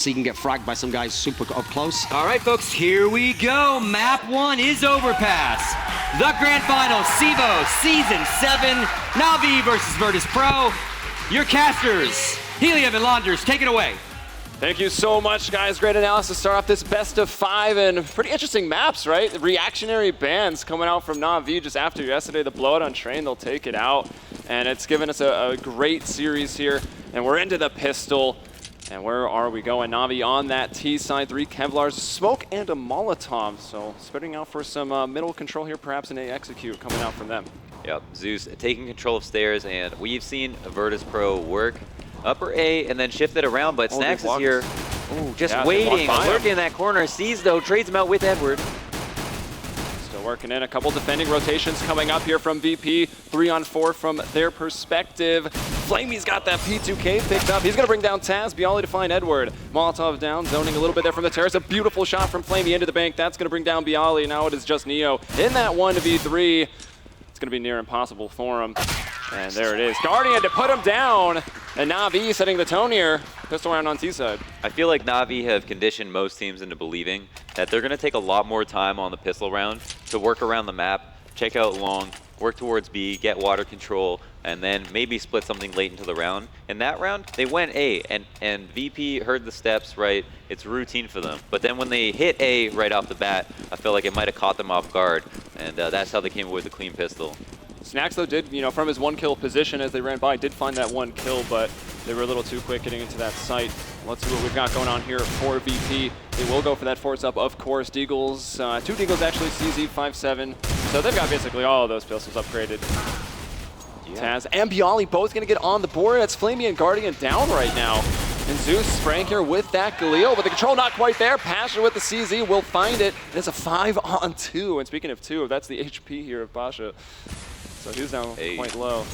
so you can get fragged by some guys super up close. All right, folks, here we go. Map 1 is Overpass. The grand final, CEVO Season 7, Navi versus Virtus.Pro. Your casters, Helium and Launders, take it away. Thank you so much, guys. Great analysis. Start off this best of 5 and pretty interesting maps, right? Reactionary bans coming out from Navi just after yesterday. The blowout on Train, they'll take it out. And it's given us a great series here. And we're into the pistol. And where are we going? Navi on that T side, 3 Kevlars, smoke, and a Molotov. So spreading out for some middle control here, perhaps an A execute coming out from them. Yep, Zeus taking control of stairs, and we've seen Virtus.Pro work upper A and then shift it around, but Snacks is here. Oh, just waiting, lurking in that corner. Sees though, trades him out with Edward. Still working in a couple defending rotations coming up here from VP. 3-on-4 from their perspective. Flamey's got that P2K picked up. He's going to bring down Taz. Bialy to find Edward. Molotov down, zoning a little bit there from the terrace. A beautiful shot from Flamey into the bank. That's going to bring down Bialy. Now it is just Neo in that 1v3. It's going to be near impossible for him. And there it is. Guardian to put him down. And Navi setting the tone here. Pistol round on T-side. I feel like Navi have conditioned most teams into believing that they're going to take a lot more time on the pistol round to work around the map, check out long, work towards B, get water control, and then maybe split something late into the round. In that round, they went A, and VP heard the steps, right? It's routine for them. But then when they hit A right off the bat, I feel like it might have caught them off guard, and that's how they came away with a clean pistol. Snacks, though, did, from his 1-kill position as they ran by, did find that 1 kill, but they were a little too quick getting into that site. Let's see what we've got going on here for VP. They will go for that force up, of course. Deagles, 2 Deagles actually, CZ57. So they've got basically all of those pistols upgraded. Yeah. Taz and Bialy both going to get on the board. That's Flamey and Guardian down right now. And Zeus spraying here with that Galil, but the control not quite there. Pasha with the CZ will find it. And it's a 5-on-2. And speaking of 2, that's the HP here of Pasha. So he's down quite low.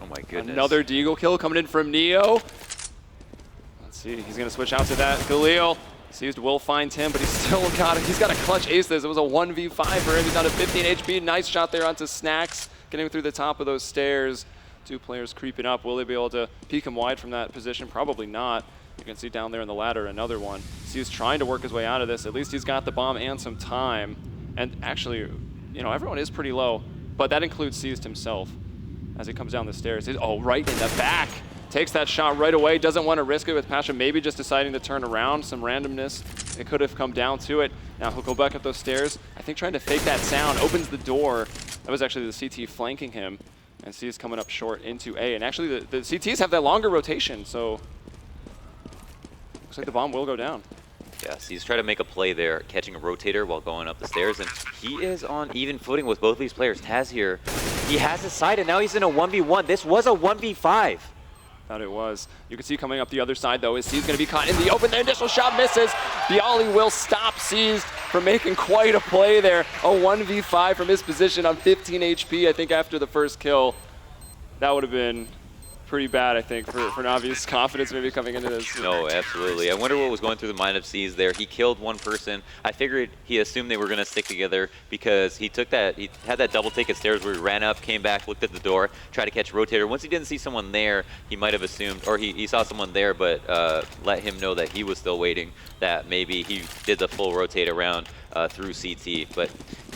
Oh my goodness. Another Deagle kill coming in from Neo. Let's see, he's going to switch out to that Galil. Seized will find him, but he's still got it. He's got to clutch ace this. It was a 1v5 for him. He's down to 15 HP. Nice shot there onto Snacks. Getting him through the top of those stairs. 2 players creeping up. Will they be able to peek him wide from that position? Probably not. You can see down there in the ladder another one. He's trying to work his way out of this. At least he's got the bomb and some time. And actually, everyone is pretty low, but that includes Seized himself as he comes down the stairs. Oh, right in the back. Takes that shot right away. Doesn't want to risk it with Pasha. Maybe just deciding to turn around. Some randomness. It could have come down to it. Now he'll go back up those stairs. I think trying to fake that sound. Opens the door. That was actually the CT flanking him. And C is coming up short into A. And actually the CTs have that longer rotation. So looks like the bomb will go down. Yes, he's trying to make a play there, catching a rotator while going up the stairs, and he is on even footing with both these players. Taz here, he has his side, and now he's in a 1v1. This was a 1v5. Thought it was. You can see coming up the other side, though, is Seized going to be caught in the open. The initial shot misses. Bialy will stop Seized from making quite a play there. A 1v5 from his position on 15 HP, I think, after the first kill. That would have been pretty bad, I think, for Navi's confidence maybe coming into this. No, absolutely. I wonder what was going through the mind of Seized there. He killed one person. I figured he assumed they were going to stick together because he took that, he had that double take at stairs where he ran up, came back, looked at the door, tried to catch rotator. Once he didn't see someone there, he might have assumed, or he saw someone there, but let him know that he was still waiting, that maybe he did the full rotate around through CT. But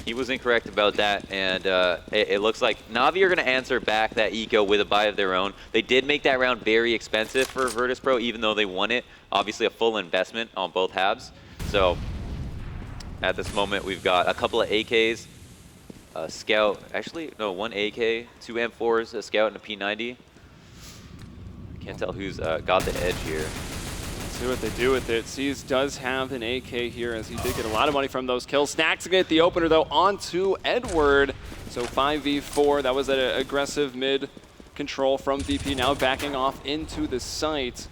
he was incorrect about that, and it looks like Navi are going to answer back that eco with a buy of their own. They did make that round very expensive for Virtus.Pro, even though they won it. Obviously a full investment on both halves. So at this moment, we've got a couple of AKs, a Scout, actually, no, 1 AK, 2 M4s, a Scout, and a P90. Can't tell who's got the edge here. See what they do with it. Seized does have an AK here as he did get a lot of money from those kills. Snacks get the opener though onto Edward. So 5v4, that was an aggressive mid control from VP, now backing off into the site.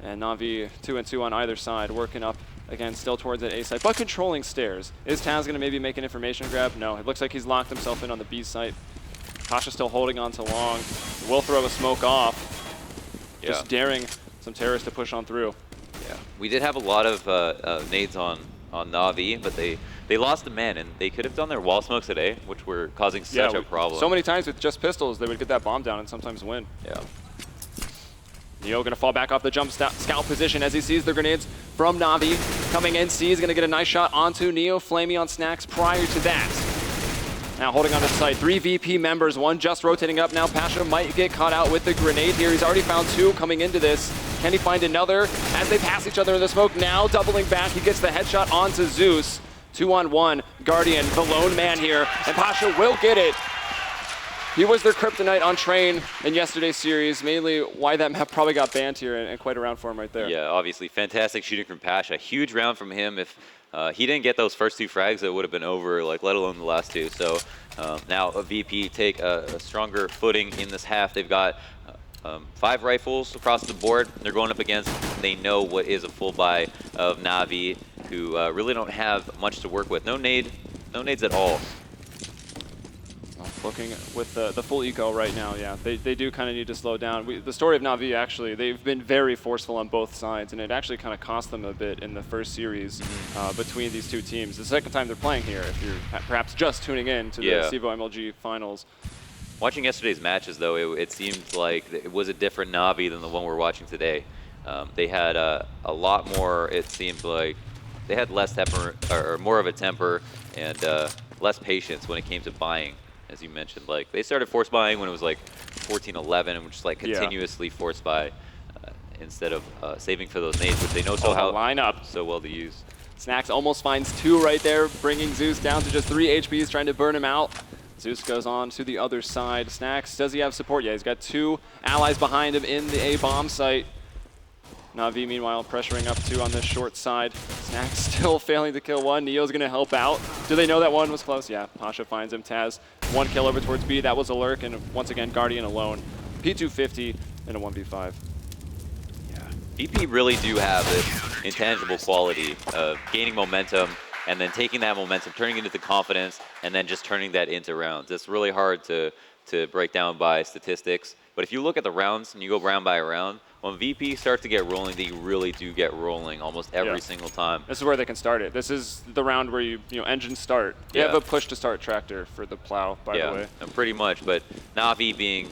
And Navi 2-2 on either side, working up again, still towards that A site, but controlling stairs. Is Taz gonna maybe make an information grab? No, it looks like he's locked himself in on the B site. Pasha still holding on to long. Will throw a smoke off. Just daring some terrorists to push on through. Yeah, we did have a lot of nades on Navi, but they lost the man, and they could have done their wall smokes today, which were causing such a problem. So many times with just pistols, they would get that bomb down and sometimes win. Yeah. Neo going to fall back off the jump scout position as he sees the grenades from Navi coming in. C is going to get a nice shot onto Neo. Flamey on Snacks prior to that. Now holding on to sight, 3 VP members, one just rotating up. Now Pasha might get caught out with the grenade here. He's already found 2 coming into this. Can he find another as they pass each other in the smoke? Now doubling back, he gets the headshot onto Zeus. 2-on-1, Guardian, the lone man here, and Pasha will get it. He was their kryptonite on Train in yesterday's series, mainly why that map probably got banned here, and quite a round for him right there. Yeah, obviously, fantastic shooting from Pasha. Huge round from him. If he didn't get those first 2 frags, it would have been over, like, let alone the last 2. So now a VP take a stronger footing in this half. They've got 5 rifles across the board. They're going up against, they know what is a full buy of Navi, who really don't have much to work with. No nades at all. Looking with the full eco right now, yeah, they do kind of need to slow down. The story of Navi, actually, they've been very forceful on both sides, and it actually kind of cost them a bit in the first series between these 2 teams. The second time they're playing here, if you're perhaps just tuning in to the CEVO-MLG finals. Watching yesterday's matches, though, it seemed like it was a different Navi than the one we're watching today. They had a lot more, it seemed like, they had less temper, or more of a temper, and less patience when it came to buying. As you mentioned, like they started force buying when it was like 14-11 and just like continuously force buy instead of saving for those nades, which they know line up so well to use. Snacks almost finds 2 right there, bringing Zeus down to just 3 HPs, trying to burn him out. Zeus goes on to the other side. Snacks, does he have support? Yeah, he's got 2 allies behind him in the A bomb site. Navi, meanwhile, pressuring up 2 on this short side. Snacks still failing to kill 1. Neo's going to help out. Do they know that 1 was close? Yeah, Pasha finds him. Taz, 1 kill over towards B. That was a lurk, and once again, Guardian alone. P250 in a 1v5. Yeah, VP really do have this intangible quality of gaining momentum and then taking that momentum, turning it into confidence, and then just turning that into rounds. It's really hard to break down by statistics. But if you look at the rounds and you go round by round, when VP starts to get rolling, they really do get rolling almost every single time. This is where they can start it. This is the round where you engine start. You have a push to start tractor for the plow, by the way. Yeah, pretty much. But Navi being,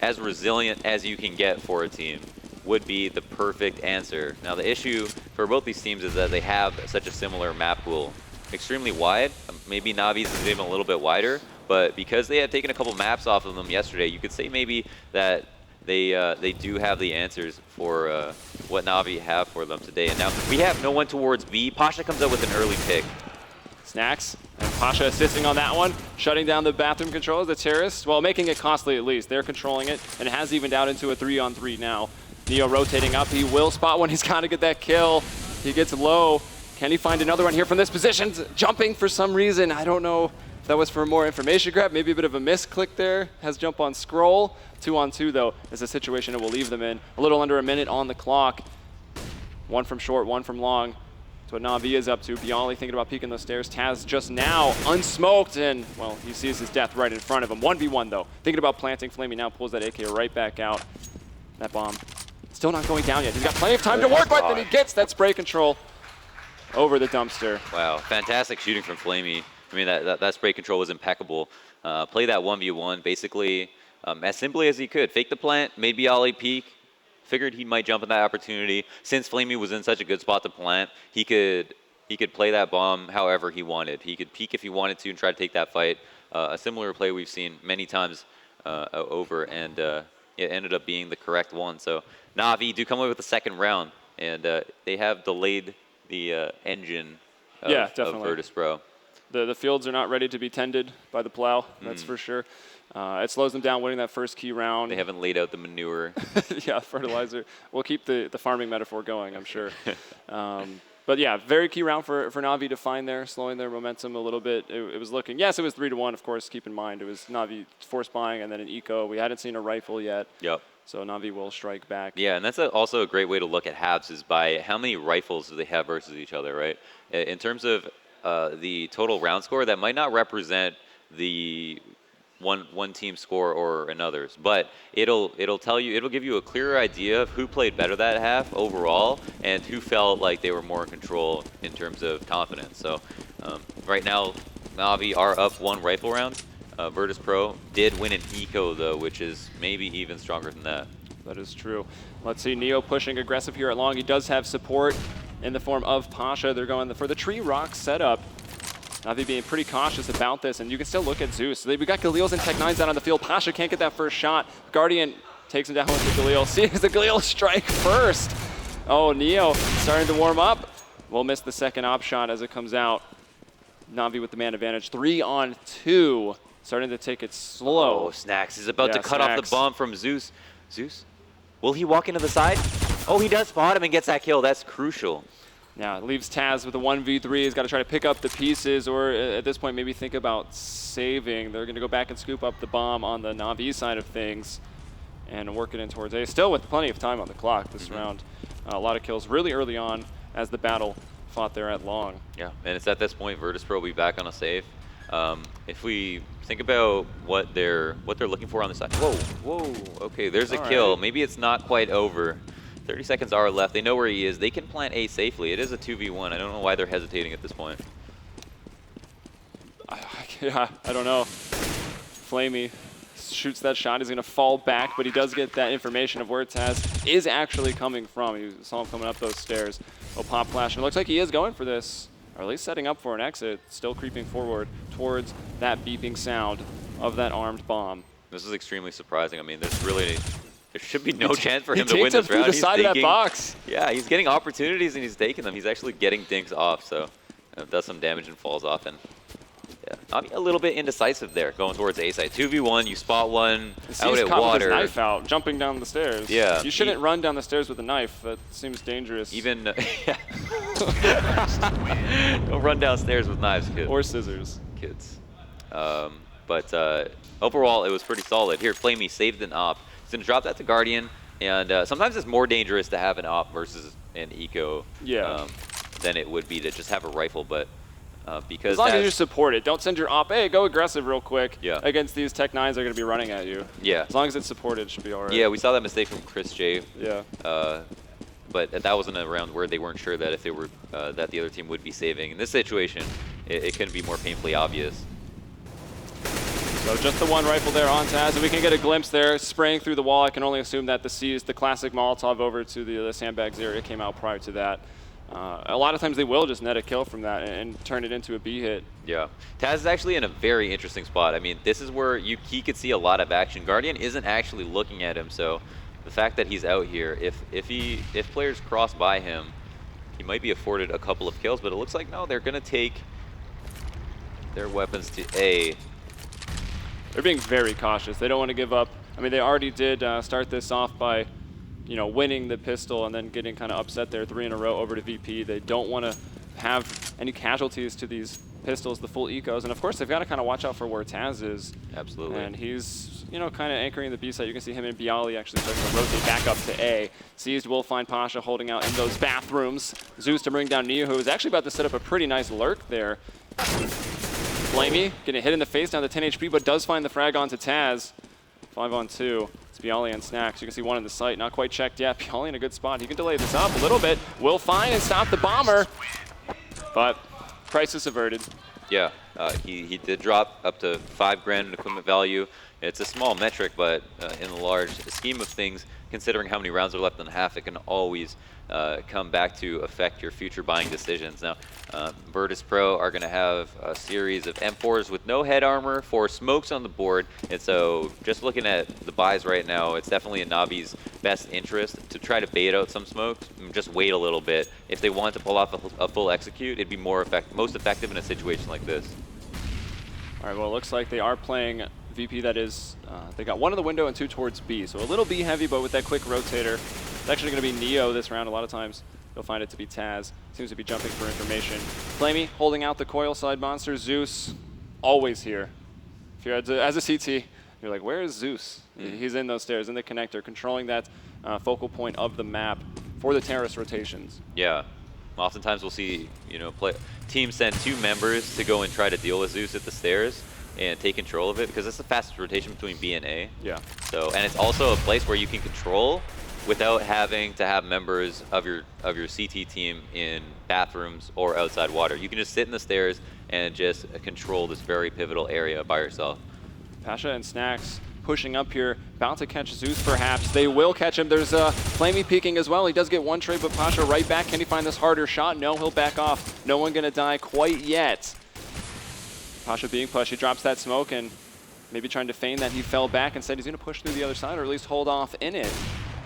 as resilient as you can get for a team would be the perfect answer. Now the issue for both these teams is that they have such a similar map pool. Extremely wide. Maybe Navi's is even a little bit wider, but because they had taken a couple maps off of them yesterday, you could say maybe that they do have the answers for what Navi have for them today. And now we have no one towards B. Pasha comes out with an early pick. Snacks and Pasha assisting on that one, shutting down the bathroom controls, the terrorists, well, making it costly at least. They're controlling it, and it has evened out into a 3-on-3 now. Neo rotating up. He will spot one. He's got to get that kill. He gets low. Can he find another one here from this position? Jumping for some reason. I don't know if that was for more information grab. Maybe a bit of a misclick there. Has jump on scroll. 2-on-2, though, is a situation it will leave them in. A little under a minute on the clock. 1 from short, 1 from long. That's what Navi is up to. Bialy thinking about peeking those stairs. Taz just now unsmoked, and, well, he sees his death right in front of him. 1v1, though. Thinking about planting. Flamey now pulls that AK right back out. That bomb still not going down yet. He's got plenty of time to work with, and he gets that spray control over the dumpster. Wow, fantastic shooting from Flamey. I mean, that spray control was impeccable. Play that 1v1 basically as simply as he could. Fake the plant, made Bialy peek. Figured he might jump in that opportunity. Since Flamey was in such a good spot to plant, he could play that bomb however he wanted. He could peek if he wanted to and try to take that fight. A similar play we've seen many times over, and it ended up being the correct one. So Navi do come away with the second round, and they have delayed the engine of Virtus.Pro. The fields are not ready to be tended by the plow, that's for sure. It slows them down winning that first key round. They haven't laid out the manure. Yeah, fertilizer. We'll keep the farming metaphor going, I'm sure. But yeah, very key round for Navi to find there, slowing their momentum a little bit. It was looking, yes, it was 3-1, of course, keep in mind. It was Navi force buying and then an eco. We hadn't seen a rifle yet. Yep. So Navi will strike back. Yeah, and that's also a great way to look at halves is by how many rifles do they have versus each other, right? In terms of the total round score, that might not represent the one team score or another's, but it'll give you a clearer idea of who played better that half overall and who felt like they were more in control in terms of confidence. So right now, Navi are up 1 rifle round. Virtus.Pro did win an eco though, which is maybe even stronger than that. That is true. Let's see, Neo pushing aggressive here at long. He does have support in the form of Pasha. They're going for the tree rock setup. Navi being pretty cautious about this, and you can still look at Zeus. We got Galil's and Tech9's out on the field. Pasha can't get that first shot. Guardian takes him down with the Galil. See, the Galil strike first. Oh, Neo starting to warm up. We'll miss the second op shot as it comes out. Navi with the man advantage. 3 on 2. Starting to take it slow. Oh, Snacks is about to cut off the bomb from Zeus. Zeus? Will he walk into the side? Oh, he does spot him and gets that kill. That's crucial. Yeah, it leaves Taz with a 1v3. He's got to try to pick up the pieces, or at this point maybe think about saving. They're going to go back and scoop up the bomb on the Navi side of things and work it in towards A. Still with plenty of time on the clock this round. A lot of kills really early on as the battle fought there at long. Yeah, and it's at this point Virtus.Pro will be back on a save. If we think about what they're looking for on the side. Whoa, okay, there's a kill. Maybe it's not quite over. 30 seconds are left. They know where he is. They can plant A safely. It is a 2v1. I don't know why they're hesitating at this point. Yeah, I don't know. Flamey shoots that shot. He's going to fall back, but he does get that information of where Taz is actually coming from. You saw him coming up those stairs. Oh, pop flash. And it looks like he is going for this, or at least setting up for an exit. Still creeping forward towards that beeping sound of that armed bomb. This is extremely surprising. I mean, there should be no chance for him to win this round. He takes him through the side of that box. Yeah, he's getting opportunities and he's taking them. He's actually getting dinks off, so does some damage and falls off. And yeah, Navi a little bit indecisive there, going towards A side. 2v1, you spot one out at water. With his knife out, jumping down the stairs. Yeah. You shouldn't run down the stairs with a knife. That seems dangerous. Even, don't run downstairs with knives, kids. Or scissors. Kids. But overall, it was pretty solid. Here, Flamey saved an op. He's going to drop that to Guardian, and sometimes it's more dangerous to have an op versus an eco than it would be to just have a rifle, but because as long as you support it, don't send your op, hey, go aggressive real quick against these Tech9s that are going to be running at you. Yeah. As long as it's supported, it should be all right. Yeah, we saw that mistake from Chris J. Yeah. But that wasn't a round where they weren't sure that if they were that the other team would be saving. In this situation, it couldn't be more painfully obvious. So just the one rifle there on Taz, and we can get a glimpse there spraying through the wall. I can only assume that the classic Molotov over to the sandbags area came out prior to that. A lot of times they will just net a kill from that and turn it into a B hit. Yeah. Taz is actually in a very interesting spot. I mean, this is where he could see a lot of action. Guardian isn't actually looking at him, so the fact that he's out here, if players cross by him, he might be afforded a couple of kills, but it looks like no, they're going to take their weapons to A. They're being very cautious. They don't want to give up. I mean, they already did start this off by, winning the pistol and then getting kind of upset there 3 in a row over to VP. They don't want to have any casualties to these pistols, the full ecos. And of course, they've got to kind of watch out for where Taz is. Absolutely. And he's, kind of anchoring the B side. You can see him and Bialy actually starting to rotate back up to A. Seized will find Pasha holding out in those bathrooms. Zeus to bring down Neo, who is actually about to set up a pretty nice lurk there. Flamey getting hit in the face down to 10 HP, but does find the frag onto Taz. 5 on 2. It's Bialy and Snacks. You can see one in the sight, not quite checked yet. Bialy in a good spot. He can delay this up a little bit. Will find and stop the bomber, but crisis averted. Yeah, he did drop up to $5,000 in equipment value. It's a small metric, but in the large scheme of things, considering how many rounds are left in the half, it can always come back to affect your future buying decisions. Now, Virtus.Pro are going to have a series of M4s with no head armor, 4 smokes on the board, and so just looking at the buys right now, it's definitely in Navi's best interest to try to bait out some smokes and just wait a little bit. If they want to pull off a full execute, it'd be most effective in a situation like this. All right, well, it looks like they are playing VP. That is, they got 1 in the window and 2 towards B, so a little B heavy, but with that quick rotator. It's actually going to be Neo this round. A lot of times you'll find it to be Taz. Seems to be jumping for information. Flamey holding out the coil side monster. Zeus, always here. If you're as a CT, you're like, where is Zeus? He's in those stairs, in the connector, controlling that focal point of the map for the terrorist rotations. Yeah. Oftentimes we'll see, teams send 2 members to go and try to deal with Zeus at the stairs and take control of it, because it's the fastest rotation between B and A. Yeah. So, and it's also a place where you can control without having to have members of your CT team in bathrooms or outside water. You can just sit in the stairs and just control this very pivotal area by yourself. Pasha and Snacks pushing up here, about to catch Zeus perhaps. They will catch him. There's Flamey peeking as well. He does get one trade, but Pasha right back. Can he find this harder shot? No, he'll back off. No one gonna die quite yet. Pasha being pushed. He drops that smoke and maybe trying to feign that he fell back. Instead, he's gonna push through the other side or at least hold off in it.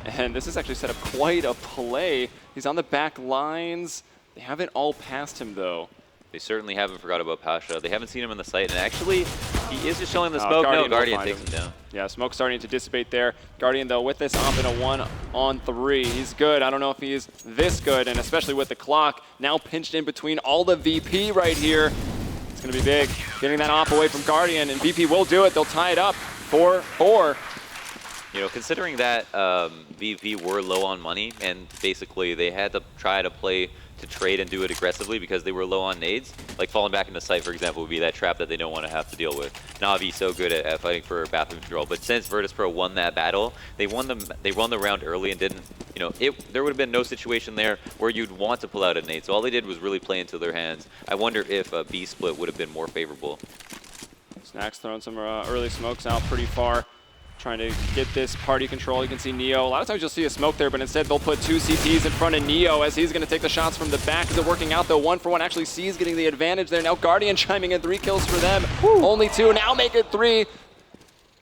And this has actually set up quite a play. He's on the back lines. They haven't all passed him though. They certainly haven't forgot about Pasha. They haven't seen him in the site, and actually, he is just showing the smoke. No, Guardian takes him down. Yeah, smoke starting to dissipate there. Guardian, though, with this op in a 1-on-3, he's good. I don't know if he's this good, and especially with the clock now pinched in between all the VP right here. It's going to be big. Getting that op away from Guardian, and VP will do it. They'll tie it up 4-4. You know, considering that VP were low on money, and basically they had to try to play to trade and do it aggressively because they were low on nades. Like falling back into site, for example, would be that trap that they don't want to have to deal with. Navi so good at fighting for bathroom control, but since Virtus.Pro won that battle, they won the round early and didn't. You know, there would have been no situation there where you'd want to pull out a nade. So all they did was really play into their hands. I wonder if a B split would have been more favorable. Snacks throwing some early smokes out pretty far. Trying to get this party control. You can see Neo. A lot of times you'll see a smoke there, but instead they'll put 2 CTs in front of Neo as he's going to take the shots from the back. Is it working out though? 1-for-1. Actually, C's getting the advantage there. Now Guardian chiming in 3 kills for them. Woo. Only 2. Now make it 3.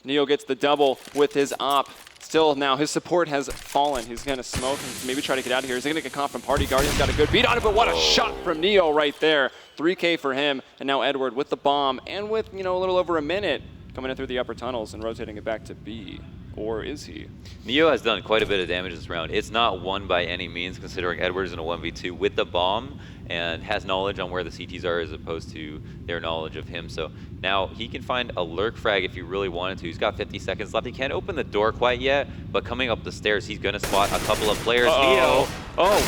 Neo gets the double with his op. Still now his support has fallen. He's going to smoke and maybe try to get out of here. He's going to get caught from party. Guardian's got a good beat on it, but what a shot from Neo right there. 3K for him. And now Edward with the bomb and with, you know, a little over a minute coming in through the upper tunnels and rotating it back to B. Or is he? Neo has done quite a bit of damage this round. It's not won by any means, considering Edwards in a 1v2 with the bomb and has knowledge on where the CTs are as opposed to their knowledge of him. So now he can find a lurk frag if he really wanted to. He's got 50 seconds left. He can't open the door quite yet, but coming up the stairs, he's going to spot a couple of players. Neo,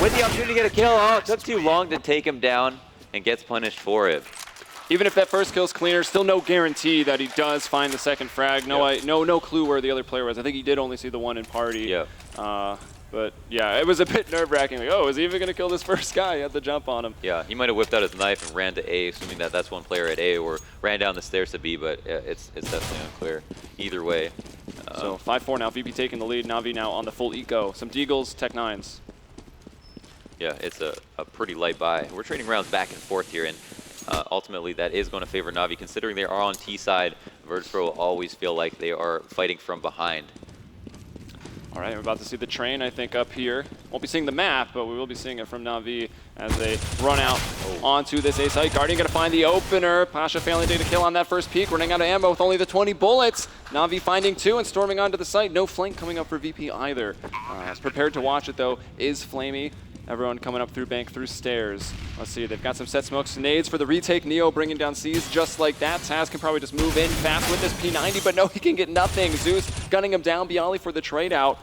with the opportunity to get a kill. Oh, it took too long to take him down and gets punished for it. Even if that first kill's cleaner, still no guarantee that he does find the second frag. No clue where the other player was. I think he did only see the one in party. Yeah. But yeah, it was a bit nerve-wracking. Like, oh, is he even going to kill this first guy? He had to jump on him. Yeah, he might have whipped out his knife and ran to A, assuming that that's one player at A, or ran down the stairs to B, but it's definitely unclear. Either way. So 5-4 now. VP taking the lead. Navi now on the full eco. Some Deagles, Tech 9s. Yeah, it's a pretty light buy. We're trading rounds back and forth here, and ultimately that is going to favor Navi. Considering they are on T side, Virtus.Pro will always feel like they are fighting from behind. All right, we're about to see the train, I think, up here. Won't be seeing the map, but we will be seeing it from Navi as they run out onto this A site. Guardian going to find the opener. Pasha failing to get a kill on that first peek, running out of ammo with only the 20 bullets. Navi finding 2 and storming onto the site. No flank coming up for VP either. Prepared to watch it, though, is Flamey. Everyone coming up through bank, through stairs. Let's see, they've got some set smokes, nades for the retake. Neo bringing down C's just like that. Taz can probably just move in fast with this P90, but no, he can get nothing. Zeus gunning him down. Bialy for the trade out.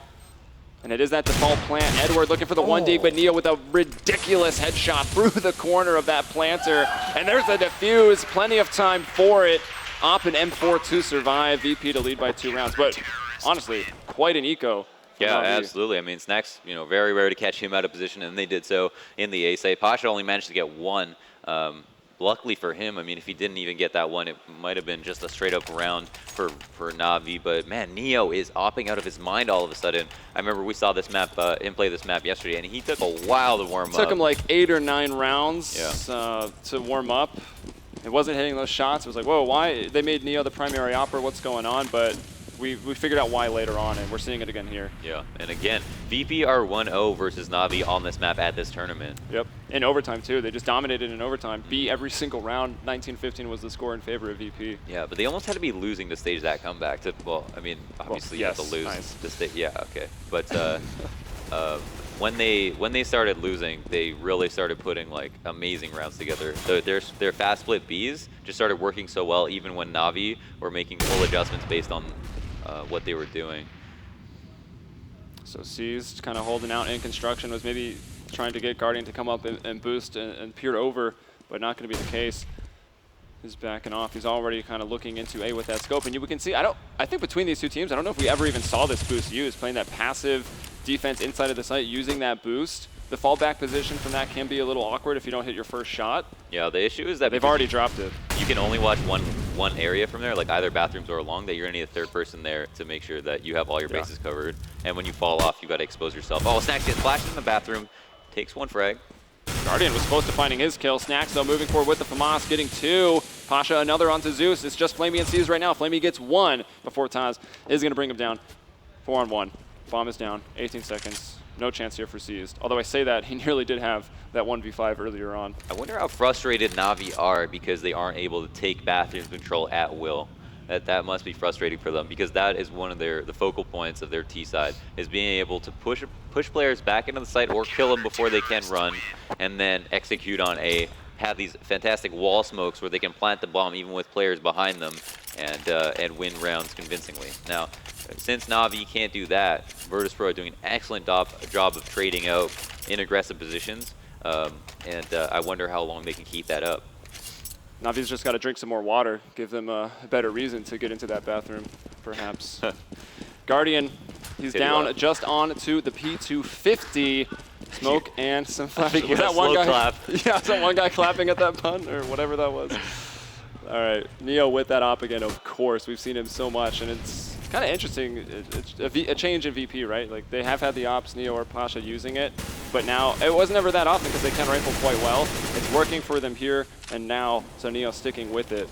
And it is that default plant. Edward looking for the 1 dig, but Neo with a ridiculous headshot through the corner of that planter. And there's a defuse, plenty of time for it. Op and M4 to survive. VP to lead by 2 rounds, but honestly, quite an eco. Yeah, absolutely. I mean, Snacks, you know, very rare to catch him out of position, and they did so in the A site. Pasha only managed to get 1. Luckily for him, I mean, if he didn't even get that 1, it might have been just a straight-up round for Navi. But, man, Neo is opping out of his mind all of a sudden. I remember we saw this map, him play this map yesterday, and he took a while to warm up. It took him like 8 or 9 rounds to warm up. It wasn't hitting those shots. It was like, whoa, why? They made Neo the primary opper. What's going on? But we figured out why later on, and we're seeing it again here. Yeah, and again, VP are 1-0 versus Navi on this map at this tournament. Yep, in overtime too. They just dominated in overtime. Beat every single round. 19-15 was the score in favor of VP. Yeah, but they almost had to be losing to stage that comeback. Well, I mean, obviously you have to lose to stage. Yeah, okay. But when they started losing, they really started putting like amazing rounds together. Their fast split Bs just started working so well, even when Navi were making full adjustments based on what they were doing. So C's kind of holding out in construction, was maybe trying to get Guardian to come up and boost and peer over, but not going to be the case. He's backing off. He's already kind of looking into A with that scope, and we can see. I think between these two teams, I don't know if we ever even saw this boost used, playing that passive defense inside of the site, using that boost. the fallback position from that can be a little awkward if you don't hit your first shot. Yeah, the issue is that They've already dropped it. You can only watch one area from there, like either bathrooms or along, that you're gonna need a third person there to make sure that you have all your bases covered. And when you fall off, you gotta expose yourself. Oh, Snacks gets flashed in the bathroom, takes one frag. Guardian was close to finding his kill. Snacks, though, moving forward with the FAMAS, getting 2. Pasha, another onto Zeus. It's just Flamey and C's right now. Flamey gets 1 before Taz is going to bring him down. 4-on-1. Bomb is down. 18 seconds. No chance here for Seized. Although I say that, he nearly did have that 1v5 earlier on. I wonder how frustrated Navi are because they aren't able to take bathroom control at will. That must be frustrating for them, because that is one of the focal points of their T side, is being able to push players back into the site or kill them before they can run, and then execute on A, have these fantastic wall smokes where they can plant the bomb even with players behind them, and win rounds convincingly. Now, since Navi can't do that, Virtus.Pro are doing an excellent job of trading out in aggressive positions, and I wonder how long they can keep that up. Navi's just got to drink some more water, give them a better reason to get into that bathroom, perhaps. Guardian, he's down just on to the P250. Smoke and some flapping. Was that one guy? Clap. Yeah, was that one guy clapping at that pun or whatever that was? All right, Neo with that op again, of course. We've seen him so much, and it's kind of interesting. It's a change in VP, right? Like, they have had the ops, Neo or Pasha, using it, but now it wasn't ever that often because they can rifle quite well. It's working for them here and now, so Neo sticking with it.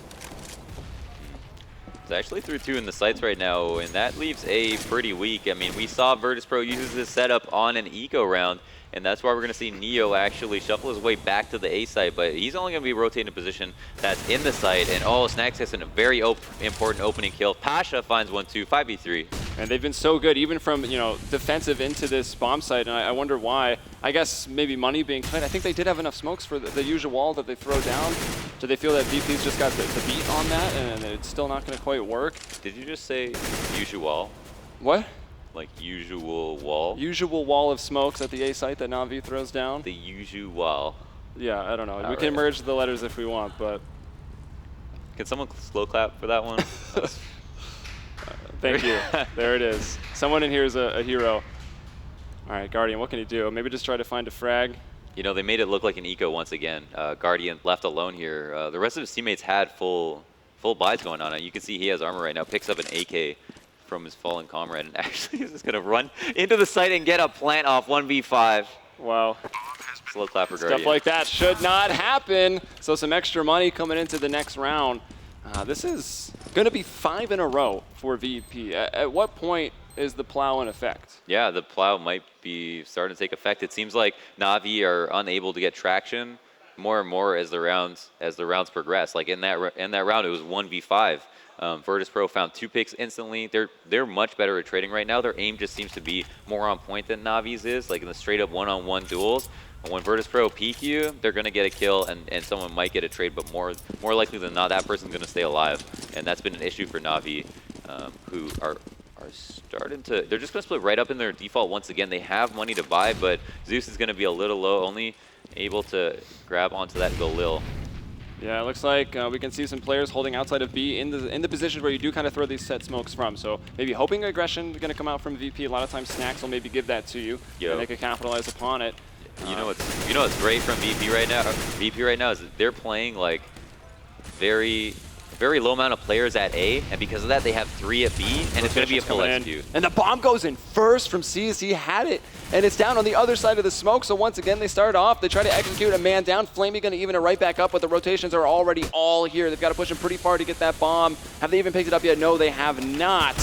It's actually through 2 in the sites right now, and that leaves A pretty weak. I mean, we saw Virtus.Pro use this setup on an eco round, and that's why we're going to see Neo actually shuffle his way back to the A site, but he's only going to be rotating a position that's in the site. And oh, Snacks has a very important opening kill. Pasha finds 1-2, 5v3. And they've been so good, even from, you know, defensive into this bomb site, and I wonder why. I guess maybe money being tight. I think they did have enough smokes for the usual wall that they throw down. Do they feel that VP's just got the beat on that, and it's still not going to quite work? Did you just say usual? What? Like usual wall? Usual wall of smokes at the A site that Navi throws down. The usual. Yeah, I don't know. All we can merge the letters if we want, but... Can someone slow clap for that one? Thank you. There it is. Someone in here is a hero. All right, Guardian, what can he do? Maybe just try to find a frag. You know, they made it look like an eco once again. Guardian left alone here. The rest of his teammates had full buys going on. You can see he has armor right now. Picks up an AK from his fallen comrade, and actually is just going to run into the site and get a plant off 1v5. Wow. Slow clap for Guardian. Stuff like that should not happen. So some extra money coming into the next round. This is going to be 5 in a row for VP. At what point is the plow in effect? Yeah, the plow might be starting to take effect. It seems like Navi are unable to get traction more and more as the rounds progress. Like in that round, it was 1v5. Virtus.Pro found 2 picks instantly. They're much better at trading right now. Their aim just seems to be more on point than Navi's is, like in the straight up one-on-one duels. And when Virtus.Pro peek you, they're going to get a kill, and someone might get a trade, but more likely than not, that person's going to stay alive. And that's been an issue for Navi, who are starting to... They're just going to split right up in their default once again. They have money to buy, but Zeus is going to be a little low, only able to grab onto that Galil. Yeah, it looks like we can see some players holding outside of B in the position where you do kind of throw these set smokes from. So maybe hoping aggression is going to come out from VP. A lot of times Snacks will maybe give that to you, and they can capitalize upon it. You know what's great from VP right now? VP right now is that they're playing like very low amount of players at A, and because of that, they have 3 at B, and it's going to be a full execute. And the bomb goes in first from C as he had it, and it's down on the other side of the smoke. So once again, they start off. They try to execute a man down. Flamey going to even it right back up, but the rotations are already all here. They've got to push him pretty far to get that bomb. Have they even picked it up yet? No, they have not.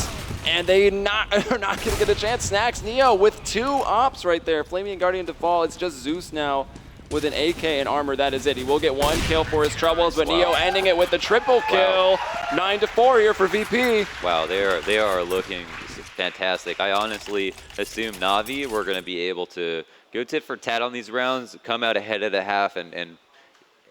And they are not going to get a chance. Snacks, Neo with 2 ops right there. Flamey and Guardian to fall. It's just Zeus now with an AK and armor. That is it. He will get 1 kill for his troubles, but Neo ending it with the triple kill. 9-4 here for VP. Wow, they are looking fantastic. I honestly assume Navi were going to be able to go tit for tat on these rounds, come out ahead of the half, and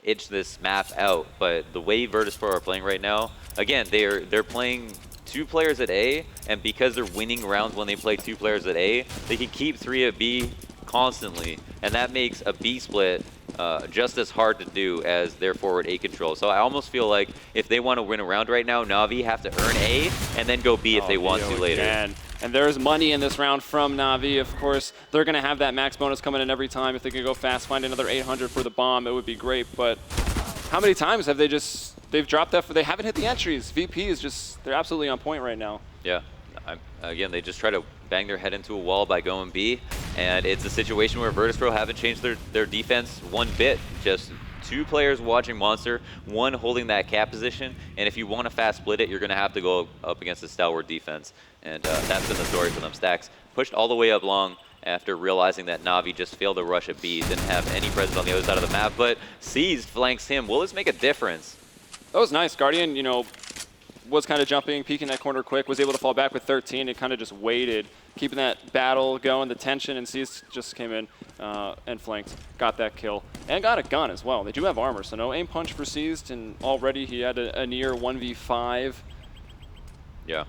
itch this map out. But the way Virtus.Pro are playing right now, again, they're playing 2 players at A, and because they're winning rounds when they play 2 players at A, they can keep 3 at B constantly, and that makes a B split just as hard to do as their forward A control. So I almost feel like if they want to win a round right now, Navi have to earn A and then go B if they want to later. And there's money in this round from Navi. Of course, they're going to have that max bonus coming in every time. If they can go fast, find another 800 for the bomb, it would be great. But how many times have they've dropped that? They haven't hit the entries. VP is just, they're absolutely on point right now. Yeah. Again, they just try to bang their head into a wall by going B. And it's a situation where Virtus.Pro haven't changed their defense one bit. Just 2 players watching Monster, 1 holding that cap position, and if you want to fast split it, you're going to have to go up against a stalwart defense, and that's been the story for them. Stacks pushed all the way up long after realizing that Navi just failed to rush at B, didn't have any presence on the other side of the map, but Seized flanks him. Will this make a difference? That was nice. Guardian, you know, was kind of jumping, peeking that corner quick, was able to fall back with 13 and kind of just waited, keeping that battle going, the tension, and Seized just came in and flanked, got that kill, and got a gun as well. They do have armor, so no aim punch for Seized, and already he had a near 1v5. Yeah.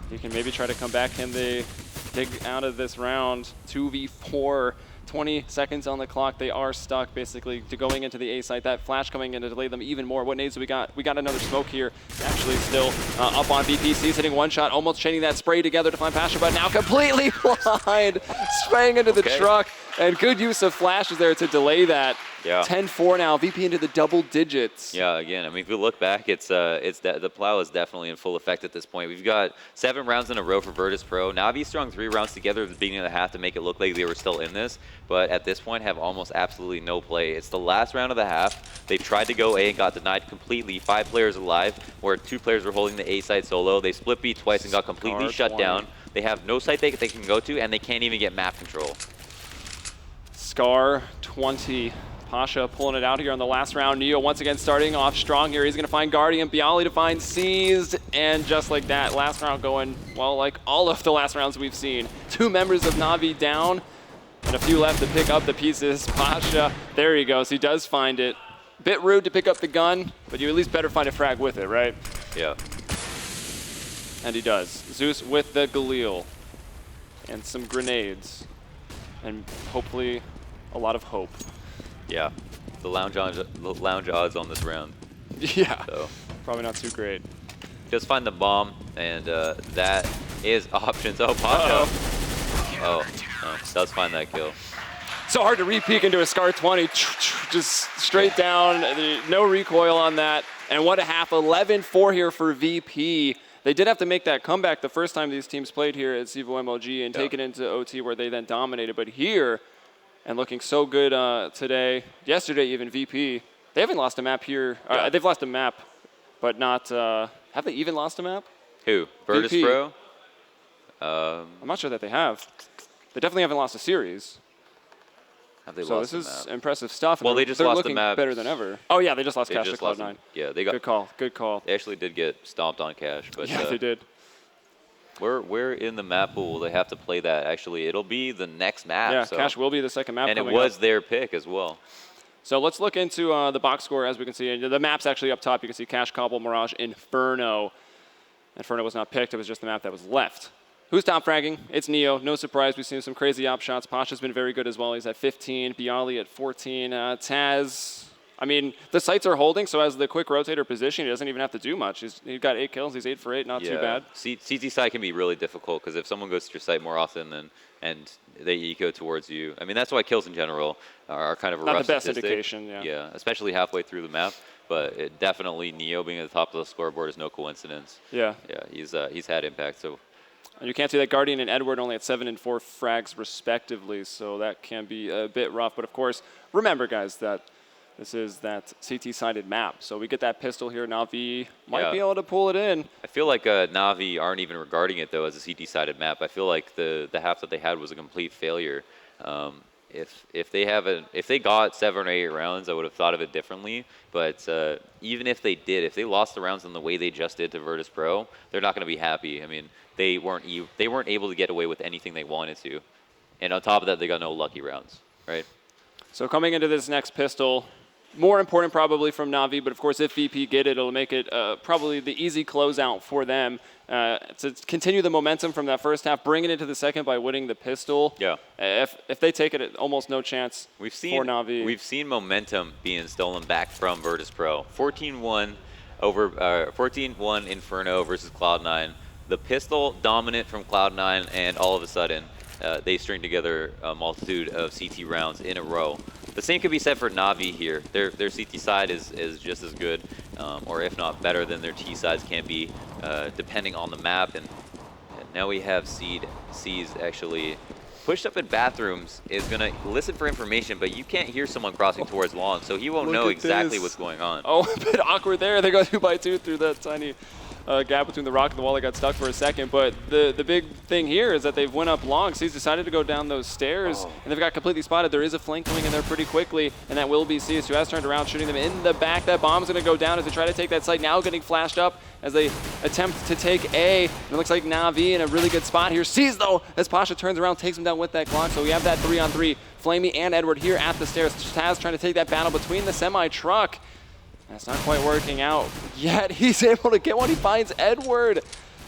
He can maybe try to come back. Can they dig out of this round? 2v4. 20 seconds on the clock. They are stuck basically to going into the A site. That flash coming in to delay them even more. What nades do we got? We got another smoke here. Actually still up on VPC, hitting one shot, almost chaining that spray together to find Pasha, but now completely blind, spraying into the truck. And good use of flashes there to delay that. Yeah. 10-4 now, VP into the double digits. Yeah, again, I mean, if you look back, the plow is definitely in full effect at this point. We've got 7 rounds in a row for Virtus.Pro. Navi strung 3 rounds together at the beginning of the half to make it look like they were still in this, but at this point have almost absolutely no play. It's the last round of the half. They tried to go A and got denied completely. 5 players alive, where 2 players were holding the A site solo. They split B twice and got completely shut down. They have no site they can go to, and they can't even get map control. Scar 20. Pasha pulling it out here on the last round. Neo once again starting off strong here. He's going to find Guardian. Bialy to find Seized. And just like that, last round going, well, like all of the last rounds we've seen. 2 members of Navi down and a few left to pick up the pieces. Pasha, there he goes. He does find it. Bit rude to pick up the gun, but you at least better find a frag with it, right? Yeah. And he does. Zeus with the Galil and some grenades. And hopefully a lot of hope. Yeah, the lounge odds on this round. Yeah, so probably not too great. Just find the bomb, and that is options. Oh, Pasha. Oh, does find that kill. So hard to re-peek into a Scar 20, just straight down, no recoil on that. And what a half, 11-4 here for VP. They did have to make that comeback the first time these teams played here at CEVO-MLG and take it into OT where they then dominated. But here, and looking so good today, yesterday even, VP, they haven't lost a map here. Yeah. They've lost a map, but not, have they even lost a map? Who? Virtus.Pro? I'm not sure that they have. They definitely haven't lost a series. Have they So lost this the is map? impressive stuff. Well, they just they're lost looking the map. better than ever. Oh yeah, they just lost They Cash just to lost Cloud9. Yeah, they got. Good call, good call. They actually did get stomped on Cash, but Yeah, they did. Where in the map pool will they have to play that? Actually, it'll be the next map. Yeah, so. Cash will be the second map And it coming was up. their pick as well. So let's look into the box score as we can see. The map's actually up top. You can see Cash, Cobble, Mirage, Inferno. Inferno was not picked. It was just the map that was left. Who's top fragging? It's Neo. No surprise. We've seen some crazy op shots. Pasha's been very good as well. He's at 15. Bialy at 14. Taz, I mean, the sites are holding, so as the quick rotator position, he doesn't even have to do much. He's got 8 kills. He's 8 for 8. Not too bad. CT side can be really difficult because if someone goes to your site more often and they eco towards you, I mean, that's why kills in general are kind of a Not rough the best statistic. indication, yeah. Yeah, especially halfway through the map. But it definitely Neo being at the top of the scoreboard is no coincidence. Yeah. Yeah, he's had impact. So. And you can't see that Guardian and Edward only at 7 and 4 frags respectively, so that can be a bit rough. But of course, remember guys that this is that CT-sided map. So we get that pistol here. Navi might be able to pull it in. I feel like Navi aren't even regarding it though as a CT-sided map. I feel like the half that they had was a complete failure. If they got 7 or 8 rounds, I would have thought of it differently. But even if they did, if they lost the rounds in the way they just did to Virtus.Pro, they're not going to be happy. I mean, they weren't able to get away with anything they wanted to, and on top of that, they got no lucky rounds, right? So coming into this next pistol, more important probably from Navi, but of course if VP get it, it'll make it probably the easy closeout for them to continue the momentum from that first half, bring it into the second by winning the pistol. Yeah. If they take it, almost no chance for Navi. We've seen momentum being stolen back from Virtus.Pro. 14-1 over 14-1 Inferno versus Cloud9. the pistol dominant from Cloud9, and all of a sudden, they string together a multitude of CT rounds in a row. The same could be said for Navi here. Their CT side is just as good, or if not better than their T sides can be, depending on the map. And now we have C's actually pushed up in bathrooms, is going to listen for information, but you can't hear someone crossing towards long, so he won't know exactly what's going on. Oh, a bit awkward there. They go 2x2 through that tiny gap between the rock and the wall. They got stuck for a second, but the big thing here is that they've went up long. C's decided to go down those stairs, and they've got completely spotted. There is a flank coming in there pretty quickly, and that will be CS, who has turned around, shooting them in the back. That bomb's going to go down as they try to take that site. Now getting flashed up as they attempt to take A. And it looks like Navi in a really good spot here. Sees, though, as Pasha turns around, takes him down with that Glock. So we have that 3-on-3. Flamey and Edward here at the stairs. Taz trying to take that battle between the semi-truck. That's not quite working out yet. He's able to get one. He finds Edward.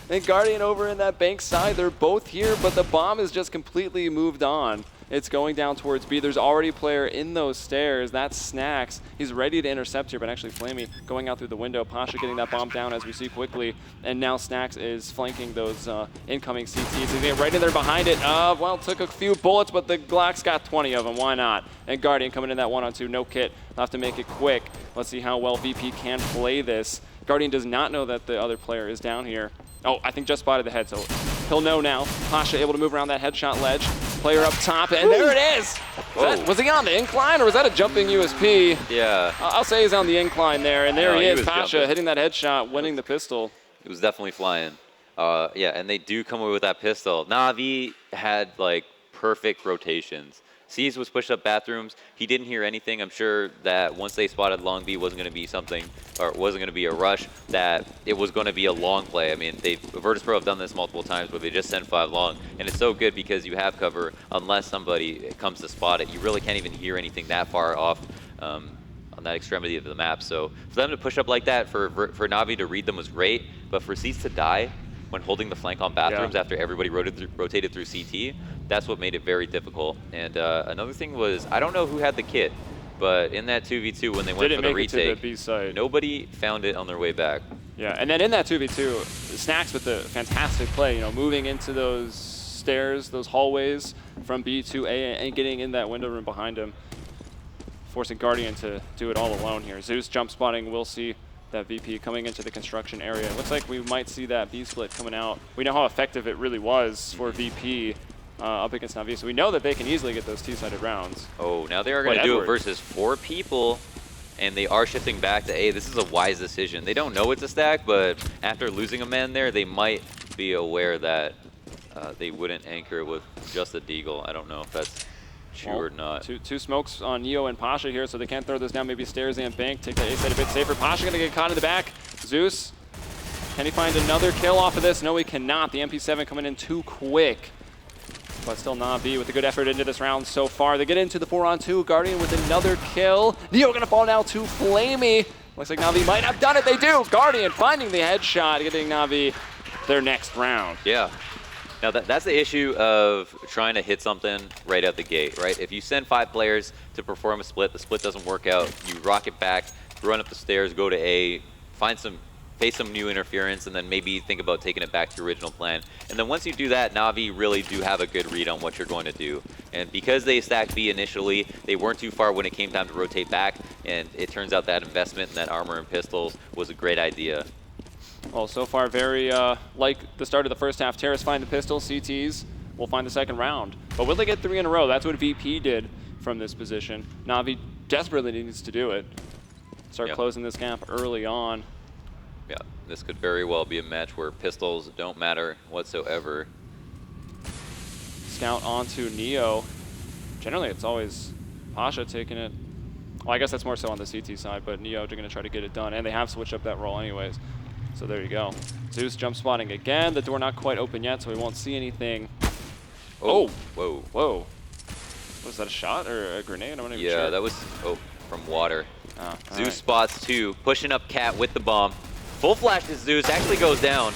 And Guardian over in that bank side. They're both here, but the bomb is just completely moved on. It's going down towards B. There's already a player in those stairs. That's Snacks. He's ready to intercept here, but actually Flamey going out through the window. Pasha getting that bomb down as we see quickly. And now Snacks is flanking those incoming CTs. He's getting right in there behind it. Well, took a few bullets, but the Glock's got 20 of them. Why not? And Guardian coming in that 1-on-2. No kit. They'll have to make it quick. Let's see how well VP can play this. Guardian does not know that the other player is down here. Oh, I think just spotted the head, so he'll know now. Pasha able to move around that headshot ledge. Player up top, and there it is! Was he on the incline, or was that a jumping USP? Yeah. I'll say he's on the incline there, and there he is, Pasha, jumping. hitting that headshot, winning the pistol. It was definitely flying. Yeah, and they do come away with that pistol. Navi had, like, perfect rotations. C's was pushed up bathrooms. He didn't hear anything. I'm sure that once they spotted long B wasn't going to be something, or it wasn't going to be a rush, that it was going to be a long play. I mean, Virtus.Pro have done this multiple times where they just send 5 long, and it's so good because you have cover unless somebody comes to spot it. You really can't even hear anything that far off on that extremity of the map. So for them to push up like that, for Navi to read them was great, but for C's to die when holding the flank on bathrooms after everybody rotated through CT, that's what made it very difficult. And another thing was, I don't know who had the kit, but in that 2v2 when they went for the retake, nobody found it on their way back. Yeah, and then in that 2v2, Snacks with the fantastic play, you know, moving into those stairs, those hallways from B to A and getting in that window room behind him, forcing Guardian to do it all alone here. Zeus jump spotting, we'll see that VP coming into the construction area. It looks like we might see that B split coming out. We know how effective it really was for VP up against Navi, so we know that they can easily get those T-sided rounds. Oh, now they are going to do it versus 4 people, and they are shifting back to A. This is a wise decision. They don't know it's a stack, but after losing a man there, they might be aware that they wouldn't anchor it with just a deagle. I don't know if that's true or not. Two smokes on Neo and Pasha here, so they can't throw this down. Maybe stairs and bank, take that A side a bit safer. Pasha gonna get caught in the back. Zeus, can he find another kill off of this? No, he cannot. The MP7 coming in too quick. But still Navi with a good effort into this round so far. They get into the 4-on-2. Guardian with another kill. Neo gonna fall now to Flamey. Looks like Navi might have done it. They do. Guardian finding the headshot, getting Navi their next round. Yeah. Now that's the issue of trying to hit something right out the gate, right? If you send 5 players to perform a split, the split doesn't work out, you rocket back, run up the stairs, go to A, face some new interference, and then maybe think about taking it back to your original plan. And then once you do that, Navi really do have a good read on what you're going to do. And because they stacked B initially, they weren't too far when it came time to rotate back, and it turns out that investment in that armor and pistols was a great idea. Well, so far very like the start of the first half. Terrace find the pistol, CTs will find the second round. But will they get 3 in a row? That's what VP did from this position. Navi desperately needs to do it. Start closing this gap early on. Yeah, this could very well be a match where pistols don't matter whatsoever. Scout onto Neo. Generally, it's always Pasha taking it. Well, I guess that's more so on the CT side, but Neo are going to try to get it done, and they have switched up that role anyways. So there you go. Zeus jump spotting again. The door not quite open yet, so we won't see anything. Oh! Whoa. Whoa. Was that a shot or a grenade? I'm not even sure. Yeah, that was from water. Zeus spots 2, pushing up Cat with the bomb. Full flash to Zeus, actually goes down.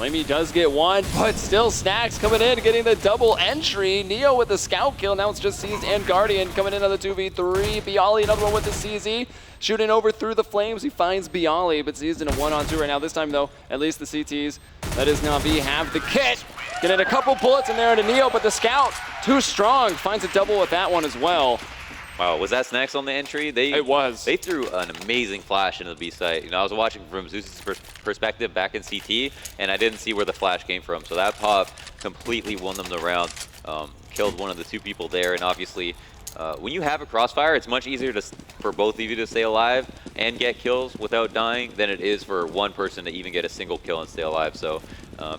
Flamey does get one, but still Snacks coming in, getting the double entry. Neo with the scout kill. Now it's just Seized and Guardian coming in on the 2v3. Bialy, another one with the CZ. Shooting over through the flames. He finds Bialy, but Seized in a 1-on-2 right now. This time, though, at least the CTs, that is Navi, have the kit. Getting a couple bullets in there into Neo, but the scout, too strong. Finds a double with that one as well. Wow, was that Snacks on the entry? It was. They threw an amazing flash into the B site. You know, I was watching from Zeus's perspective back in CT, and I didn't see where the flash came from. So that pop completely won them the round. Killed one of the two people there, and obviously, when you have a crossfire, it's much easier for both of you to stay alive and get kills without dying than it is for one person to even get a single kill and stay alive. So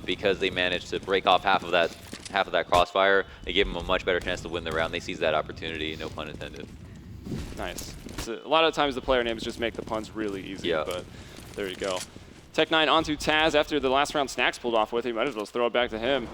because they managed to break off half of that crossfire, they gave them a much better chance to win the round. They seized that opportunity, no pun intended. Nice. So a lot of times the player names just make the puns really easy, yeah. But there you go. Tech9 onto Taz after the last round Snacks pulled off with him. Might as well throw it back to him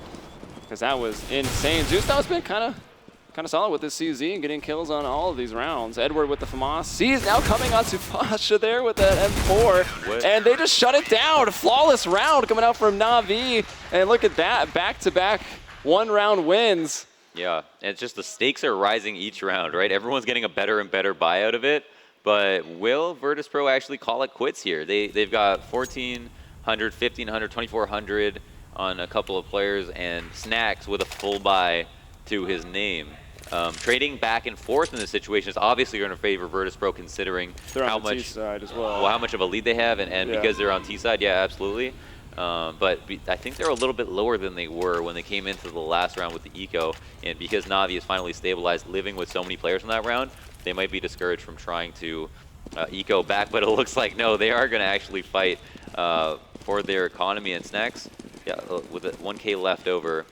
because that was insane. Zeus has been kind of solid with this CZ and getting kills on all of these rounds. Edward with the FAMAS. Sees now coming onto Pasha there with that M4. And they just shut it down. Flawless round coming out from Navi. And look at that, back-to-back one-round wins. Yeah, and it's just the stakes are rising each round, right? Everyone's getting a better and better buy out of it. But will Virtus.Pro actually call it quits here? They've got 1,400, 1,500, 2,400 on a couple of players, and Snacks with a full buy to his name. Trading back and forth in this situation is obviously going to favor Virtus.Pro, considering how much T-side as well. How much of a lead they have, and Yeah. because they're on T side, yeah, absolutely. But I think they're a little bit lower than they were when they came into the last round with the eco, and because Navi is finally stabilized, living with so many players in that round, they might be discouraged from trying to eco back. But it looks like no, they are going to actually fight for their economy. And Snacks, yeah, with 1K left over,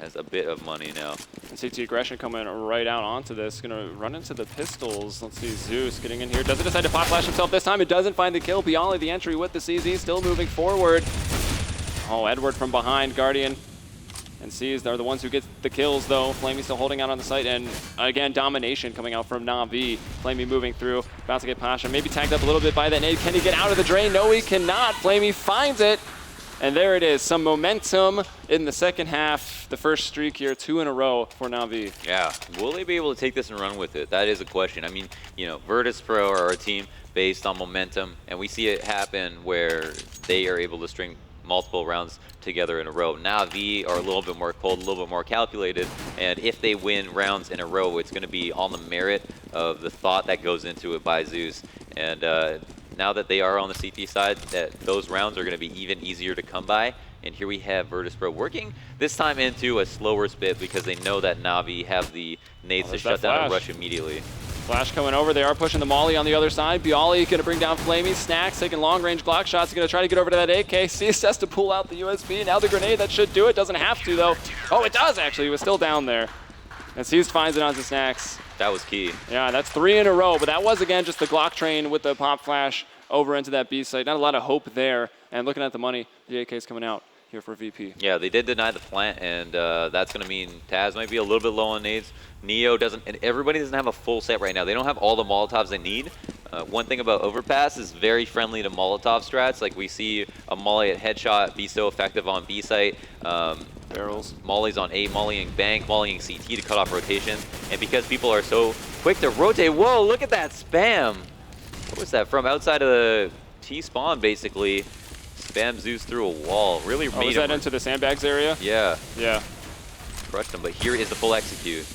has a bit of money now. And CT Aggression coming right out onto this. Gonna run into the pistols. Let's see, Zeus getting in here. Doesn't decide to pop flash himself this time. It doesn't find the kill. Bialy the entry with the CZ, still moving forward. Oh, Edward from behind. Guardian and Seized are the ones who get the kills, though. Flamey still holding out on the site, and again, domination coming out from Navi. Flamey moving through, about to get Pasha. Maybe tagged up a little bit by that nade. Can he get out of the drain? No, he cannot. Flamey finds it. And there it is, some momentum in the second half. The first streak here, 2 in a row for Navi. Yeah, will they be able to take this and run with it? That is a question. I mean, you know, Virtus.Pro are a team based on momentum, and we see it happen where they are able to string multiple rounds together in a row. Navi are a little bit more cold, a little bit more calculated, and if they win rounds in a row, it's going to be on the merit of the thought that goes into it by Zeus. And now that they are on the CT side, that those rounds are going to be even easier to come by. And here we have Virtus.Pro working this time into a slower spit because they know that Navi have the nades to shut down and rush immediately. Flash coming over. They are pushing the molly on the other side. Bialy going to bring down Flamey. Snacks taking long-range Glock shots. He's going to try to get over to that AK. Seized has to pull out the USB. Now the grenade. That should do it. Doesn't have to, though. Oh, it does, actually. He was still down there. And Seized finds it onto Snacks. That was key. Yeah, that's 3 in a row. But that was, again, just the Glock train with the pop flash over into that B site. Not a lot of hope there. And looking at the money, the AK is coming out here for VP. Yeah, they did deny the plant, and that's going to mean Taz might be a little bit low on nades. Neo doesn't, and everybody doesn't have a full set right now. They don't have all the Molotovs they need. One thing about Overpass is very friendly to Molotov strats. Like we see a molly at headshot be so effective on B site. Barrels. Mollies on A, mollying bank, mollying CT to cut off rotations. And because people are so quick to rotate, whoa, look at that spam. What was that from outside of the T-spawn, basically? Spam Zeus through a wall. Really made him. Was that into the sandbags area? Yeah. Yeah. Crushed him, but here is the full execute.